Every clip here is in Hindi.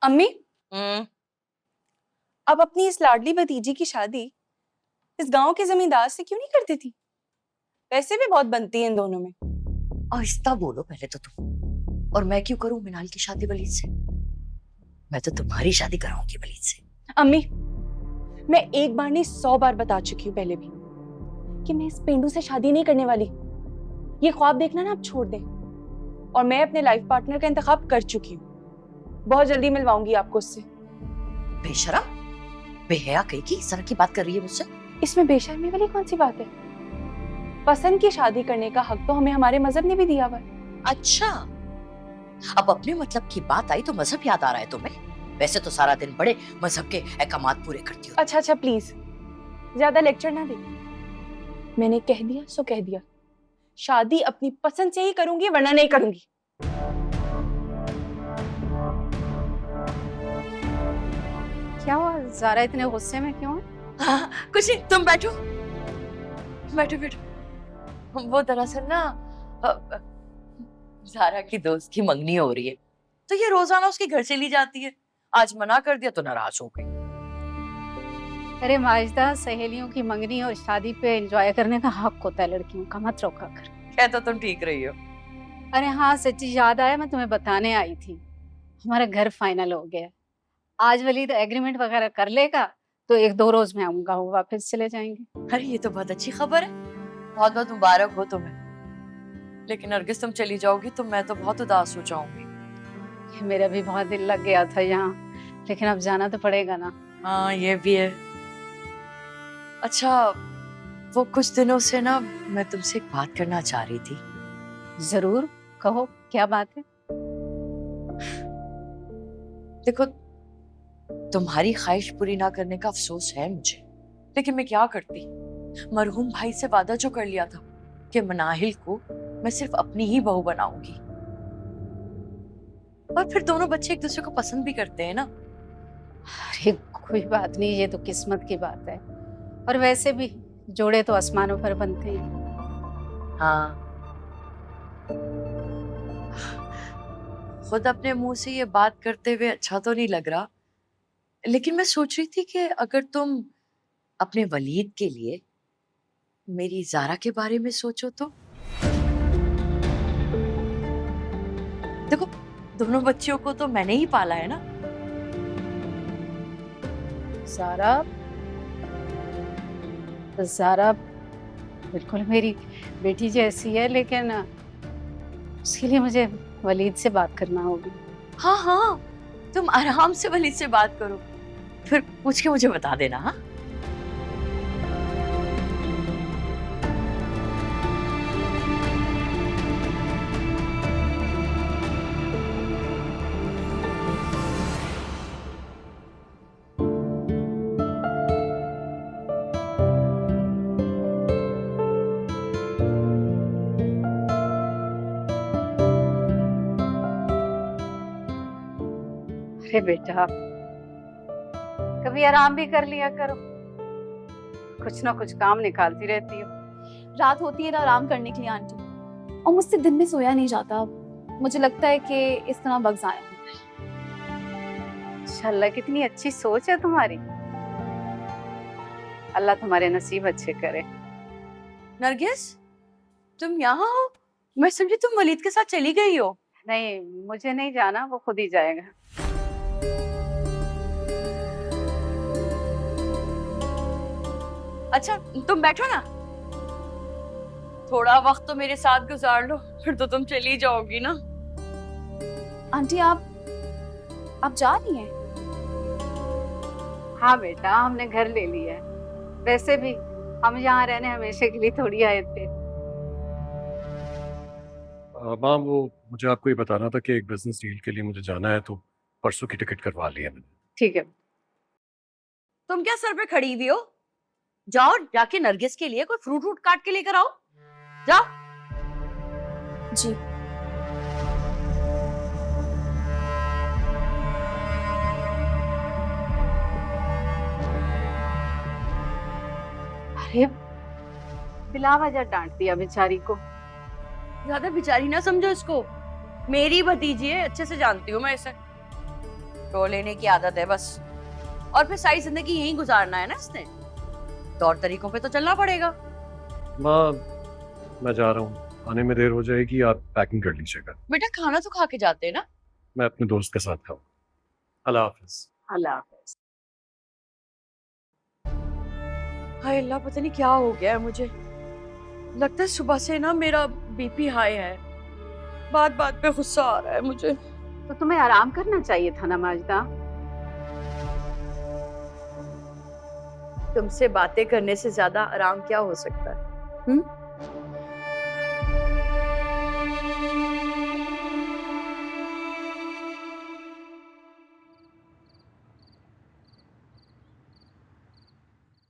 अम्मी, हम्म। अब अपनी इस लाडली भतीजी की शादी इस गांव के जमींदार से क्यों नहीं करती थी? पैसे भी बहुत बनती हैं इन दोनों में। आहिस्ता बोलो पहले तो तुम। और मैं क्यों करूं मिनाल की शादी वलीद से? मैं तो तुम्हारी शादी कराऊंगी वलीद से। अम्मी, मैं एक बार नहीं 100 बार बता चुकी हूँ पहले भी कि मैं इस पेंडू से शादी नहीं करने वाली। ये ख्वाब देखना ना आप छोड़ दें। और मैं अपने लाइफ पार्टनर का इंतखाब कर चुकी हूँ। बहुत जल्दी मिलवाऊंगी आपको उससे। बेशरम, बेहया कहीं की इस तरह की बात कर रही है मुझसे? इसमें बेशर्मी वाली कौन सी बात है? पसंद की शादी करने का हक तो हमें हमारे मजहब ने भी दिया हुआ है। अच्छा, अब अपने मतलब की बात आई तो मजहब याद आ रहा है तुम्हें? वैसे तो सारा दिन बड़े मजहब के अहकामात पूरे करती हो। अच्छा अच्छा, प्लीज ज्यादा लेक्चर ना दे। मैंने कह दिया सो कह दिया। शादी अपनी पसंद से ही करूंगी, वरना नहीं करूंगी। क्या हुआ ज़ारा, इतने गुस्से में क्यों है? हाँ, कुछ नहीं, तुम बैठो बैठो बैठो। वो दरअसल ना ज़ारा की दोस्त की मंगनी हो रही है, तो ये रोजाना उसके घर चली जाती है। आज मना कर दिया तो नाराज हो गई। अरे माजिदा, सहेलियों की मंगनी और शादी पे एंजॉय करने का हक होता है लड़कियों का, मत रोका कर। क्या तो तुम ठीक रही हो। अरे हाँ, सच्ची याद आया, मैं तुम्हें बताने आई थी। हमारा घर फाइनल हो गया। आज वलीद एग्रीमेंट वगैरह कर लेगा तो 1-2 रोज में आऊंगा, वो वापस चले जाएंगे। अरे ये तो बहुत अच्छी खबर है, बहुत बहुत मुबारक हो तुम्हें। लेकिन नरगिस, तुम चली जाओगी तो मैं तो बहुत उदास हो जाऊंगी। मेरा भी बहुत दिल लग गया था यहाँ, लेकिन अब जाना तो पड़ेगा ना। हाँ, ये भी है। अच्छा, वो कुछ दिनों से ना मैं तुमसे एक बात करना चाह रही थी। जरूर कहो, क्या बात है? देखो, तुम्हारी ख्वाहिश पूरी ना करने का अफसोस है मुझे, लेकिन मैं क्या करती। मरहूम भाई से वादा जो कर लिया था कि मनाहिल को मैं सिर्फ अपनी ही बहू बनाऊंगी। और फिर दोनों बच्चे एक दूसरे को पसंद भी करते हैं ना। अरे कोई बात नहीं, ये तो किस्मत की बात है। और वैसे भी जोड़े तो आसमानों पर बनते हैं। हाँ, खुद अपने मुंह से ये बात करते हुए अच्छा तो नहीं लग रहा, लेकिन मैं सोच रही थी कि अगर तुम अपने वलीद के लिए मेरी ज़ारा के बारे में सोचो तो। देखो, दोनों बच्चियों को तो मैंने ही पाला है ना। ज़ारा, ज़ारा बिल्कुल मेरी बेटी जैसी है, लेकिन उसके लिए मुझे वलीद से बात करना होगी। हाँ हाँ, तुम आराम से वलीद से बात करो, फिर पूछ के मुझे बता देना। हाँ, अरे बेटा, कभी आराम भी कर लिया करो, कुछ ना कुछ काम निकालती रहती हो। रात होती है ना आराम करने के लिए आंटी, और मुझसे दिन में सोया नहीं जाता। मुझे लगता है कि इस तरह वक्त आया हूँ। माशाल्लाह, कितनी अच्छी सोच है तुम्हारी। अल्लाह तुम्हारे नसीब अच्छे करे। नरगिस, तुम यहाँ हो? मैं समझी तुम वलीद के साथ चली गई हो। नहीं, मुझे नहीं जाना, वो खुद ही जाएगा। अच्छा, तुम बैठो ना, थोड़ा वक्त तो मेरे साथ गुजार लो, फिर तो तुम चली जाओगी ना। आंटी आप जा रही हैं? हाँ बेटा, हमने घर ले लिया है। वैसे भी हम यहाँ रहने हमेशा के लिए थोड़ी आए थे। माँ, वो मुझे आपको ये बताना था कि एक बिजनेस डील के लिए मुझे जाना है, तो परसों की टिकट करवा ली है मैंने। ठीक है। तुम क्या सर पे खड़ी हुई हो? जाओ, जाके नरगिस के लिए कोई फ्रूट व्रूट काट के लेकर आओ। जाओ। जी। अरे बिला वजह डांट दिया बेचारी को। ज्यादा बेचारी ना समझो इसको, मेरी भतीजी है, अच्छे से जानती हूँ मैं इसे। रो लेने की आदत है बस। और फिर सारी जिंदगी यहीं गुजारना है ना इसने, तौर तरीकों पे तो चलना पड़ेगा। माँ मैं जा रहा हूँ, आने में देर हो जाएगी, आप पैकिंग कर लीजिएगा। बेटा खाना तो खा के जाते हैं ना। मैं अपने दोस्त के साथ खाऊँ। अल्लाह हाफिज। अल्लाह हाफिज। हाय अल्लाह, पता नहीं क्या हो गया है मुझे। लगता है सुबह से ना मेरा बीपी हाई है, बात बात पे गुस्सा आ रहा है मुझे। तो तुम्हें आराम करना चाहिए था ना माजिदा। तुमसे बातें करने से ज्यादा आराम क्या हो सकता है?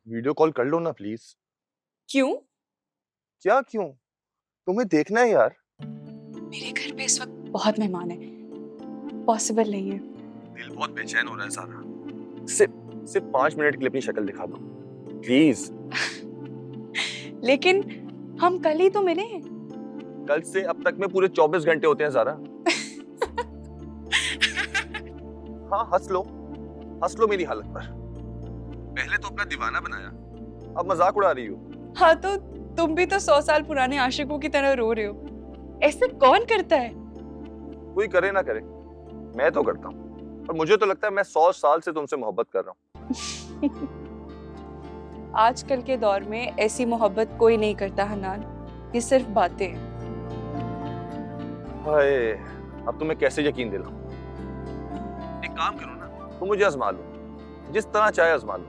वीडियो कॉल कर लो ना प्लीज। क्यों? क्या क्यों? तुम्हें देखना है यार। मेरे घर पे इस वक्त बहुत मेहमान है, पॉसिबल नहीं है। दिल बहुत बेचैन हो रहा है सारा। सिर्फ 5 मिनट के लिए अपनी शक्ल दिखा दो प्लीज। लेकिन हम कल ही तो मिले हैं। कल से अब तक में पूरे 24 घंटे होते हैं सारा। हाँ हंस लो मेरी हालत पर। पहले तो अपना दीवाना बनाया, अब मजाक उड़ा रही हो। हाँ तो तुम भी तो 100 साल पुराने आशिकों की तरह रो रहे हो। ऐसे कौन करता है? कोई करे ना करे, मैं तो करता हूँ। और मुझे तो लगता है मैं 100 साल से तुमसे मोहब्बत कर रहा हूँ। आजकल के दौर में ऐसी मोहब्बत कोई नहीं करता हनान, ये सिर्फ बातें हैं। हाय, अब तुम्हें कैसे यकीन दिलाऊं? एक काम करो ना, तुम मुझे आजमा लो, जिस तरह चाहे आजमा लो।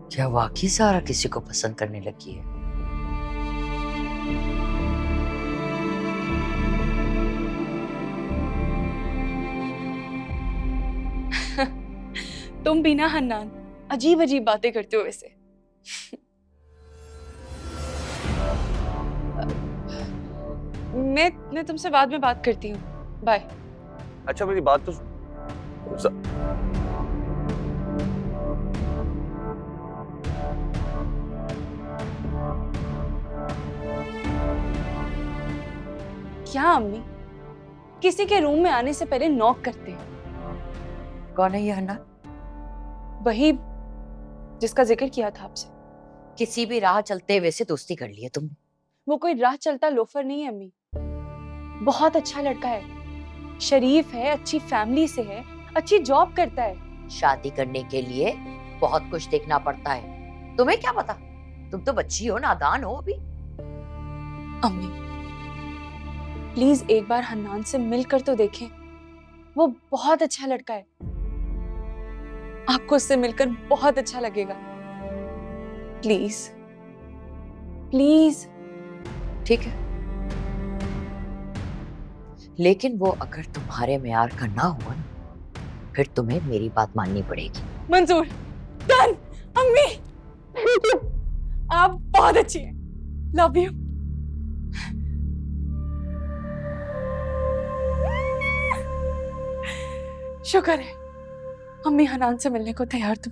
क्या वाकई सारा किसी को पसंद करने लगी है? तुम भी ना हन्नान अजीब अजीब बातें करते हो वैसे। मैं तुमसे बाद में बात करती हूँ, बाय। अच्छा मेरी बात तो क्या अम्मी, किसी के रूम में आने से पहले नॉक करते हैं। कौन है ये हन्ना? वही जिसका जिक्र किया था आपसे। किसी भी राह चलते हुए से दोस्ती कर ली है तुमने? वो कोई राह चलता लोफर नहीं है अम्मी, बहुत अच्छा लड़का है, शरीफ है, अच्छी फैमिली से है, अच्छी जॉब करता है। शादी करने के लिए बहुत कुछ देखना पड़ता है, तुम्हें क्या पता? तुम तो बच्ची हो, नादान हो अभी। अम्मी प्लीज एक बार हन्नान से मिलकर तो देखें, वो बहुत अच्छा लड़का है, आपको उससे मिलकर बहुत अच्छा लगेगा। Please please. ठीक है, लेकिन वो अगर तुम्हारे मेयार का ना हुआ ना, फिर तुम्हें मेरी बात माननी पड़ेगी। मंजूर, डन। अम्मी आप बहुत अच्छी हैं, लव यू। शुक्र है अम्मी हनान से मिलने को तैयार तुम।